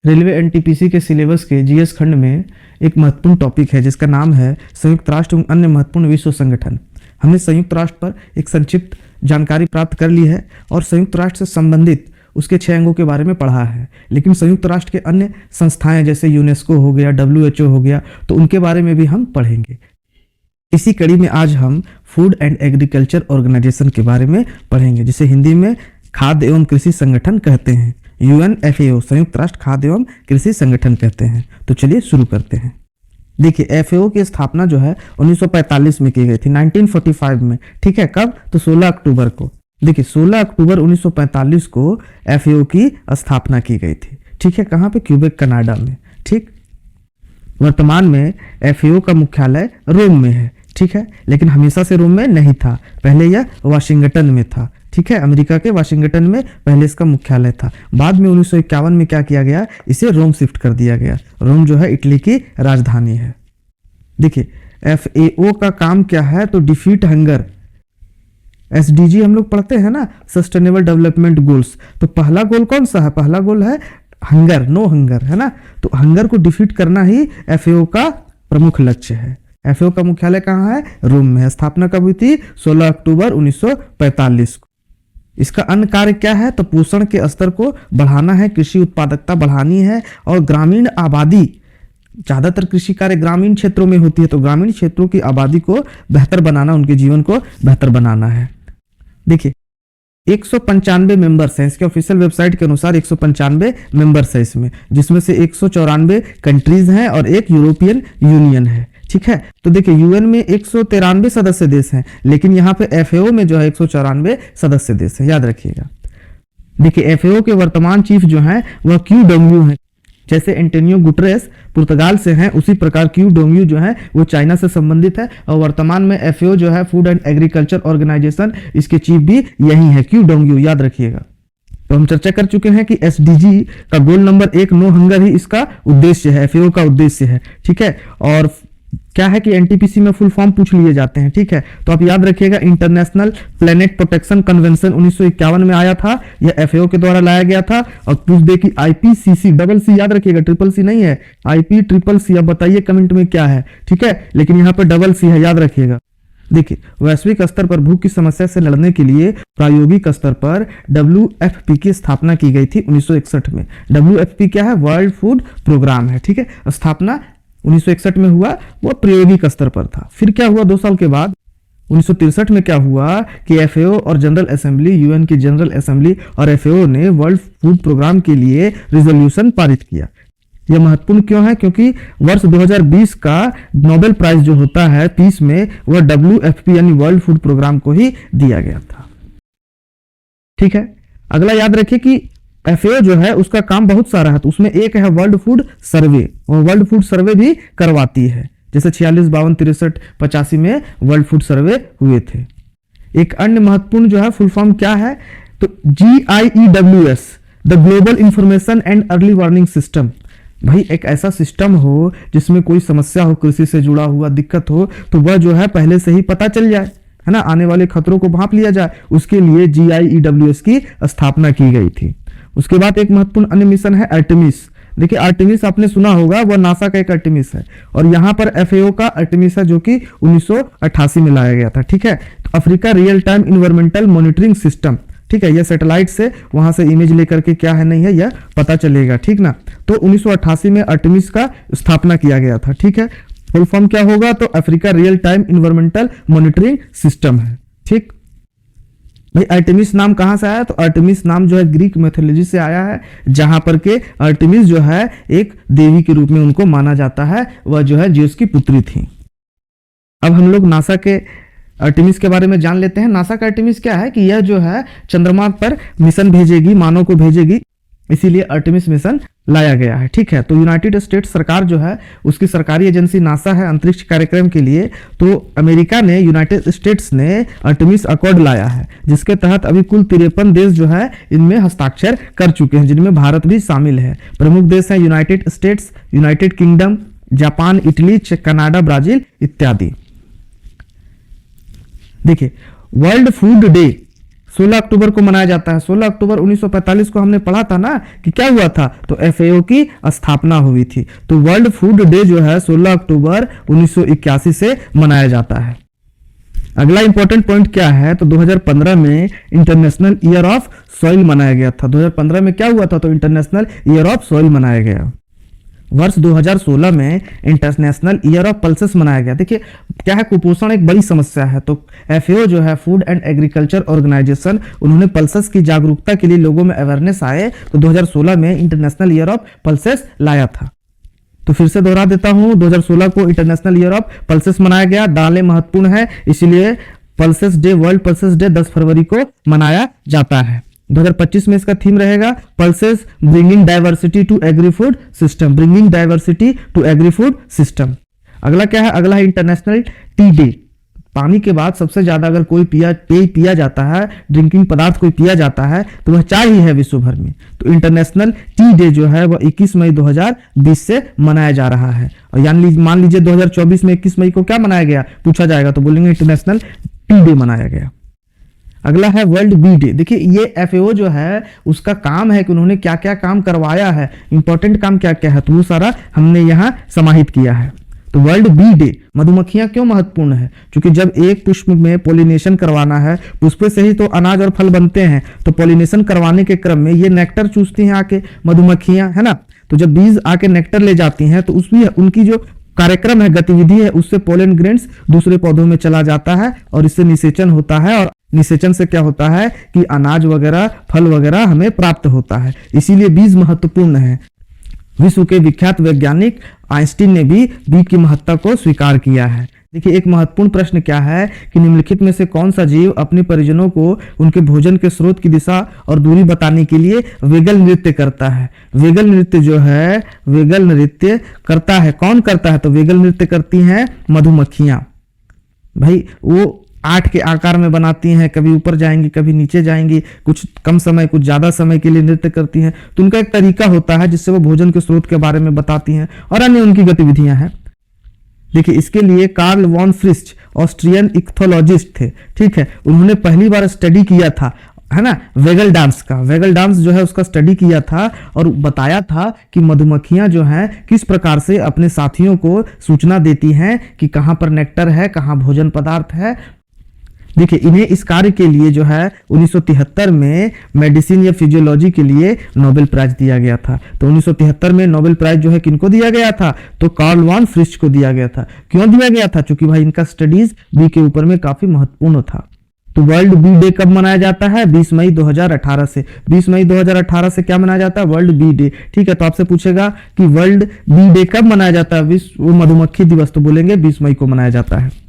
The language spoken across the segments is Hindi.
रेलवे एनटीपीसी के सिलेबस के जीएस खंड में एक महत्वपूर्ण टॉपिक है जिसका नाम है संयुक्त राष्ट्र एवं अन्य महत्वपूर्ण विश्व संगठन। हमने संयुक्त राष्ट्र पर एक संक्षिप्त जानकारी प्राप्त कर ली है और संयुक्त राष्ट्र से संबंधित उसके 6 अंगों के बारे में पढ़ा है, लेकिन संयुक्त राष्ट्र के अन्य संस्थाएं जैसे यूनेस्को हो गया, WHO हो गया, तो उनके बारे में भी हम पढ़ेंगे। इसी कड़ी में आज हम फूड एंड एग्रीकल्चर ऑर्गेनाइजेशन के बारे में पढ़ेंगे, जिसे हिंदी में खाद्य एवं कृषि संगठन कहते हैं। UNFAO संयुक्त राष्ट्र खाद्य एवं कृषि संगठन कहते हैं। तो चलिए शुरू करते हैं। देखिए, FAO की स्थापना जो है 1945 में की गई थी, 1945 में। ठीक है, कब? तो 16 अक्टूबर को। देखिए, 16 अक्टूबर 1945 को FAO की स्थापना की गई थी। ठीक है, कहाँ पे? क्यूबेक, कनाडा में। ठीक, वर्तमान में FAO का मुख्यालय रोम में है। ठीक है, लेकिन हमेशा से रोम में नहीं था, पहले यह वाशिंगटन में था। ठीक है, अमेरिका के वाशिंगटन में पहले इसका मुख्यालय था। बाद में 1951 में क्या किया गया? इसे रोम शिफ्ट कर दिया गया। रोम जो है इटली की राजधानी है। देखिए, FAO का काम क्या है? तो डिफीट हंगर, SDG हम लोग पढ़ते हैं ना, सस्टेनेबल डेवलपमेंट गोल्स। तो पहला गोल कौन सा है? पहला गोल है हंगर, नो हंगर, है ना। तो हंगर को डिफीट करना ही FAO का प्रमुख लक्ष्य है। FAO का मुख्यालय कहाँ है? रोम में है। स्थापना कब हुई थी? 16 अक्टूबर 1945 को। इसका अन्य कार्य क्या है? तो पोषण के स्तर को बढ़ाना है, कृषि उत्पादकता बढ़ानी है और ग्रामीण आबादी, ज्यादातर कृषि कार्य ग्रामीण क्षेत्रों में होती है, तो ग्रामीण क्षेत्रों की आबादी को बेहतर बनाना, उनके जीवन को बेहतर बनाना है। देखिए, 195 मेंबर्स हैं। इसके ऑफिशियल वेबसाइट के अनुसार 195 मेंबर्स है इसमें, जिसमें से 194 कंट्रीज हैं और एक यूरोपियन यूनियन है। ठीक है, तो देखिए, UN में 193 सदस्य देश हैं, लेकिन यहाँ पे FAO में जो है 194 सदस्य देश है, याद रखिएगा। देखिए, FAO के वर्तमान चीफ जो हैं वह QW हैं। जैसे एंटोनियो गुटरेस पुर्तगाल से हैं, उसी प्रकार QW जो है वो चाइना से संबंधित है और वर्तमान में FAO जो है फूड एंड एग्रीकल्चर ऑर्गेनाइजेशन, इसके चीफ भी यही है, QW, याद रखिएगा। तो हम चर्चा कर चुके हैं कि SDG का गोल नंबर 1 नो हंगर ही इसका उद्देश्य है, FAO का उद्देश्य है। ठीक है, और क्या है कि NTPC में फुल फॉर्म पूछ लिए जाते हैं। ठीक है, तो आप याद रखिएगा, इंटरनेशनल प्लेनेट प्रोटेक्शन कन्वेंशन 1951 में आया था, यह FAO के द्वारा लाया गया था। और पूछ दे कि IPCC, डबल सी याद रखिएगा, ट्रिपल सी नहीं है, IPCC। अब बताइए कमेंट में क्या है। ठीक है, लेकिन यहाँ पे डबल सी है, याद रखिएगा। देखिए, वैश्विक स्तर पर भूख की समस्या से लड़ने के लिए प्रायोगिक स्तर पर WFP की स्थापना की गई थी 1961 में। WFP क्या है? वर्ल्ड फूड प्रोग्राम है। ठीक है, स्थापना 1961 में हुआ, वो प्रायोगिक स्तर पर था। फिर क्या हुआ 2 साल के बाद? 1963 में क्या हुआ कि FAO और जनरल असेंबली, UN की जनरल असेंबली और FAO ने वर्ल्ड फूड प्रोग्राम के लिए रिजोल्यूशन पारित किया। यह महत्वपूर्ण क्यों है? क्योंकि वर्ष 2020 का नोबेल प्राइज जो होता है पीस में, वह WFP यानी वर्ल्ड फूड प्रोग्राम को ही दिया गया था। ठीक है, अगला याद रखिए कि FAO जो है उसका काम बहुत सारा है, तो उसमें एक है वर्ल्ड फूड सर्वे, और वर्ल्ड फूड सर्वे भी करवाती है। जैसे 46, 52, 63, 85 में वर्ल्ड फूड सर्वे हुए थे। एक अन्य महत्वपूर्ण जो है फुल फॉर्म क्या है? तो GIEWS, the global information and early warning system. भाई, एक ऐसा सिस्टम हो जिसमें कोई समस्या हो, कृषि से जुड़ा हुआ दिक्कत हो, तो वह जो है पहले से ही पता चल जाए, है ना, आने वाले खतरों को भांप लिया जाए। उसके लिए GIEWS की स्थापना की गई थी। उसके बाद एक महत्वपूर्ण अन्य मिशन है आर्टेमिस। देखिए, आर्टेमिस आपने सुना होगा, वह नासा का एक आर्टेमिस है, और यहाँ पर FAO का आर्टेमिस है जो कि 1988 में लाया गया था। ठीक है, तो Africa real time environmental monitoring system. ठीक है, यह सैटेलाइट से वहां से इमेज लेकर के क्या है नहीं है यह पता चलेगा। ठीक ना, तो 1988 में आर्टेमिस का स्थापना किया गया था। ठीक है, फुल फॉर्म क्या होगा? तो Africa real time environmental monitoring system है। ठीक भाई, आर्टेमिस नाम कहां से आया? तो आर्टेमिस नाम जो है ग्रीक मैथोलॉजी से आया है, जहां पर के आर्टेमिस जो है एक देवी के रूप में उनको माना जाता है, वह जो है ज्यूस की पुत्री थी। अब हम लोग नासा के आर्टेमिस के बारे में जान लेते हैं। नासा का आर्टेमिस क्या है कि यह जो है चंद्रमा पर मिशन भेजेगी, मानव को भेजेगी, इसीलिए आर्टेमिस मिशन लाया गया है। ठीक है, तो यूनाइटेड स्टेट्स सरकार जो है उसकी सरकारी एजेंसी नासा है अंतरिक्ष कार्यक्रम के लिए। तो अमेरिका ने, यूनाइटेड स्टेट्स ने आर्टेमिस अकॉर्ड लाया है, जिसके तहत अभी कुल 53 देश जो है इनमें हस्ताक्षर कर चुके हैं, जिनमें भारत भी शामिल है। प्रमुख देश हैं United states, United kingdom, Japan, Italy, Canada, Brazil इत्यादि। देखिए, वर्ल्ड फूड डे 16 अक्टूबर को मनाया जाता है। 16 अक्टूबर 1945 को हमने पढ़ा था ना कि क्या हुआ था, तो FAO की स्थापना हुई थी। तो वर्ल्ड फूड डे जो है 16 अक्टूबर 1981 से मनाया जाता है। अगला इंपॉर्टेंट पॉइंट क्या है, तो 2015 में इंटरनेशनल ईयर ऑफ सॉइल मनाया गया था। 2015 में क्या हुआ था, तो इंटरनेशनल ईयर ऑफ सॉइल मनाया गया। वर्ष 2016 में इंटरनेशनल ईयर ऑफ पल्सेस मनाया गया। देखिए क्या है, कुपोषण एक बड़ी समस्या है, तो FAO जो है फूड एंड एग्रीकल्चर ऑर्गेनाइजेशन, उन्होंने पल्सेस की जागरूकता के लिए लोगों में अवेयरनेस आए, तो 2016 में इंटरनेशनल ईयर ऑफ पल्सेस लाया था। तो फिर से दोहरा देता हूं, 2016 को इंटरनेशनल ईयर ऑफ पल्सेस मनाया गया। दालें महत्वपूर्ण है, इसलिए pulses day, world pulses day 10 फरवरी को मनाया जाता है। 2025 में इसका थीम रहेगा pulses bringing diversity to agri food system, bringing diversity to agri food system. अगला क्या है, अगला है इंटरनेशनल टी डे। पानी के बाद सबसे ज्यादा अगर कोई पेय पिया जाता है, ड्रिंकिंग पदार्थ कोई पिया जाता है, तो वह चाय ही है विश्व भर में। तो इंटरनेशनल टी डे जो है वह 21 मई 2020 से मनाया जा रहा है। और यानी मान लीजिए 2024 में 21 मई को क्या मनाया गया, पूछा जाएगा तो बोलेंगे इंटरनेशनल टी डे मनाया गया। अगला है वर्ल्ड बी डे। देखिए ये FAO जो है उसका काम है कि उन्होंने क्या क्या काम करवाया है, इंपॉर्टेंट काम क्या क्या है, तो वो सारा हमने यहाँ समाहित किया है। तो वर्ल्ड बी डे, मधुमक्खियां क्यों महत्वपूर्ण है, क्योंकि जब एक पुष्प में पॉलिनेशन करवाना है, पुष्प से ही तो अनाज और फल बनते हैं, तो पॉलिनेशन करवाने के क्रम में ये नेक्टर चूसती हैं आके मधुमक्खियां, है ना। तो जब बीज आके नेक्टर ले जाती हैं, तो उसमें उनकी जो कार्यक्रम है, गतिविधि है, उससे पोलन ग्रेन्स दूसरे पौधों में चला जाता है और इससे निषेचन होता है, और निषेचन से क्या होता है कि अनाज वगैरह फल वगैरह हमें प्राप्त होता है। इसीलिए बीज महत्वपूर्ण है। विश्व के विख्यात वैज्ञानिक आइंस्टीन ने भी बीज की महत्ता को स्वीकार किया है। देखिए एक महत्वपूर्ण प्रश्न क्या है कि निम्नलिखित में से कौन सा जीव अपने परिजनों को उनके भोजन के स्रोत की दिशा और दूरी बताने के लिए वेगल नृत्य करता है। वेगल नृत्य जो है, वेगल नृत्य करता है, कौन करता है, तो वेगल नृत्य करती हैं मधुमक्खियां। भाई वो 8 के आकार में बनाती हैं, कभी ऊपर जाएंगी कभी नीचे जाएंगी, कुछ कम समय कुछ ज्यादा समय के लिए नृत्य करती हैं। तो उनका एक तरीका होता है जिससे वो भोजन के स्रोत के बारे में बताती हैं और अन्य उनकी गतिविधियां हैं। देखिए इसके लिए कार्ल वॉन फ्रिस्ट ऑस्ट्रियन इक्थोलॉजिस्ट थे, ठीक है। उन्होंने पहली बार स्टडी किया था, है ना, वेगल डांस का। वेगल डांस जो है उसका स्टडी किया था और बताया था कि मधुमक्खियां जो हैं किस प्रकार से अपने साथियों को सूचना देती हैं कि कहां पर नेक्टर है, कहां भोजन पदार्थ है। देखिए इन्हें इस कार्य के लिए जो है 1973 में मेडिसिन या फिजियोलॉजी के लिए नोबेल प्राइज दिया गया था। तो 1973 में नोबेल प्राइज जो है किनको दिया गया था, तो कार्ल वॉन फ्रिस्ट को दिया गया था। क्यों दिया गया था, क्योंकि भाई इनका स्टडीज बी के ऊपर में काफी महत्वपूर्ण था। तो वर्ल्ड बी डे कब मनाया जाता है, 20 मई 2018 से। 20 मई 2018 से क्या मनाया जाता है, वर्ल्ड बी डे, ठीक है। तो आपसे पूछेगा कि वर्ल्ड बी डे कब मनाया जाता है, विश्व मधुमक्खी दिवस, तो बोलेंगे 20 मई को मनाया जाता है।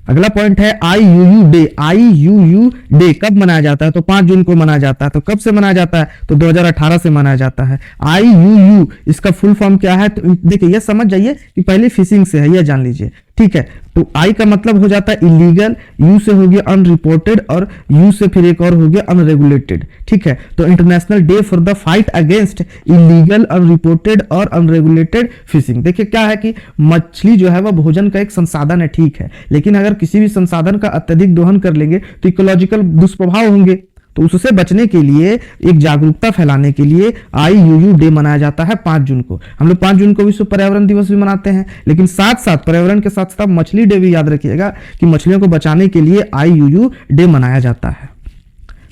अगला पॉइंट है IUU डे। IUU डे कब मनाया जाता है, तो 5 जून को मनाया जाता है। तो कब से मनाया जाता है, तो 2018 से मनाया जाता है। IUU इसका फुल फॉर्म क्या है, तो देखिए ये समझ जाइए कि पहले फिशिंग से है, यह जान लीजिए, ठीक है। तो आई का मतलब हो जाता है इलीगल, यू से हो गया अनरिपोर्टेड और यू से फिर एक और हो गया अनरेगुलेटेड, ठीक है। तो international day for the fight against illegal, unreported और अनरेगुलेटेड फिशिंग। देखिए क्या है कि मछली जो है वह भोजन का एक संसाधन है, ठीक है, लेकिन अगर किसी भी संसाधन का अत्यधिक दोहन कर लेंगे तो इकोलॉजिकल दुष्प्रभाव होंगे। तो उससे बचने के लिए, एक जागरूकता फैलाने के लिए IUU डे मनाया जाता है 5 जून को। हम लोग 5 जून को विश्व पर्यावरण दिवस भी मनाते हैं, लेकिन साथ साथ पर्यावरण के साथ साथ मछली डे भी याद रखिएगा कि मछलियों को बचाने के लिए IUU डे मनाया जाता है।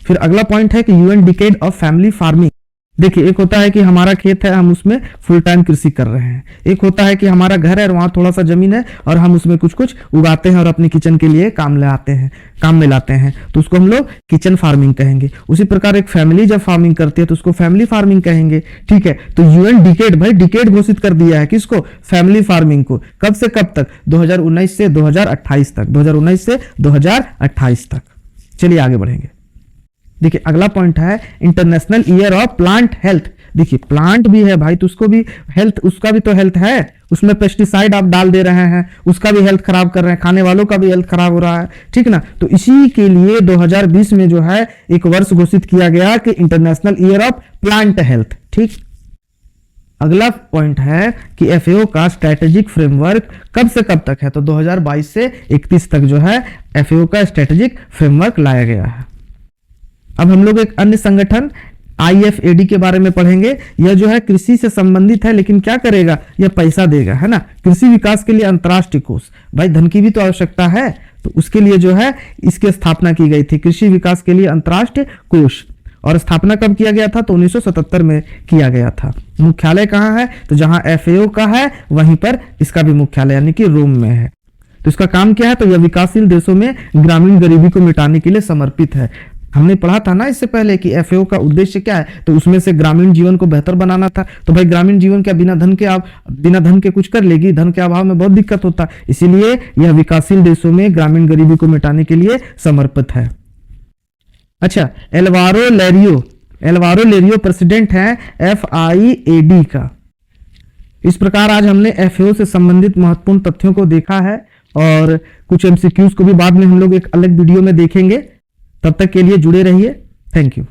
फिर अगला पॉइंट है कि UN decade of family farming. देखिए एक होता है कि हमारा खेत है, हम उसमें फुल टाइम कृषि कर रहे हैं। एक होता है कि हमारा घर है और वहां थोड़ा सा जमीन है और हम उसमें कुछ कुछ उगाते हैं और अपनी किचन के लिए काम में लाते हैं, तो उसको हम लोग किचन फार्मिंग कहेंगे। उसी प्रकार एक फैमिली जब फार्मिंग करती है तो उसको फैमिली फार्मिंग कहेंगे, ठीक है। तो UN डिकेड, भाई डिकेड घोषित कर दिया है किसको, फैमिली फार्मिंग को। कब से कब तक, 2019 से 2028 तक, 2019 से 2028 तक। चलिए आगे बढ़ेंगे। देखिए अगला पॉइंट है international year of plant health. देखिए प्लांट भी है भाई, तो उसको भी हेल्थ, उसका भी तो हेल्थ है, उसमें पेस्टिसाइड आप डाल दे रहे हैं, उसका भी हेल्थ खराब कर रहे हैं, खाने वालों का भी हेल्थ खराब हो रहा है, ठीक ना। तो इसी के लिए 2020 में जो है एक वर्ष घोषित किया गया कि international year of plant health, ठीक। अगला पॉइंट है कि FAO का स्ट्रेटेजिक फ्रेमवर्क कब से कब तक है, तो 2022 से 31 तक जो है FAO का स्ट्रेटेजिक फ्रेमवर्क लाया गया है। अब हम लोग एक अन्य संगठन IFAD के बारे में पढ़ेंगे। यह जो है कृषि से संबंधित है, लेकिन क्या करेगा, यह पैसा देगा, है ना। कृषि विकास के लिए अंतर्राष्ट्रीय कोष, भाई धन की भी तो आवश्यकता है, तो उसके लिए जो है इसकी स्थापना की गई थी, कृषि विकास के लिए अंतर्राष्ट्रीय कोष। और स्थापना कब किया गया था, तो 1977 में किया गया था। मुख्यालय कहाँ है, तो जहां FAO का है वहीं पर इसका भी मुख्यालय यानी कि रोम में है। तो इसका काम क्या है, तो यह विकासशील देशों में ग्रामीण गरीबी को मिटाने के लिए समर्पित है। हमने पढ़ा था ना इससे पहले कि FAO का उद्देश्य क्या है, तो उसमें से ग्रामीण जीवन को बेहतर बनाना था। तो भाई ग्रामीण जीवन क्या बिना धन के कुछ कर लेगी, धन के अभाव में बहुत दिक्कत होता है, इसीलिए यह विकासशील देशों में ग्रामीण गरीबी को मिटाने के लिए समर्पित है। अच्छा, एल्वारो लेरियो प्रेसिडेंट है FIAD का। इस प्रकार आज हमने FAO से संबंधित महत्वपूर्ण तथ्यों को देखा है, और कुछ MCQs को भी बाद में हम लोग एक अलग वीडियो में देखेंगे। तब तक के लिए जुड़े रहिए। Thank you.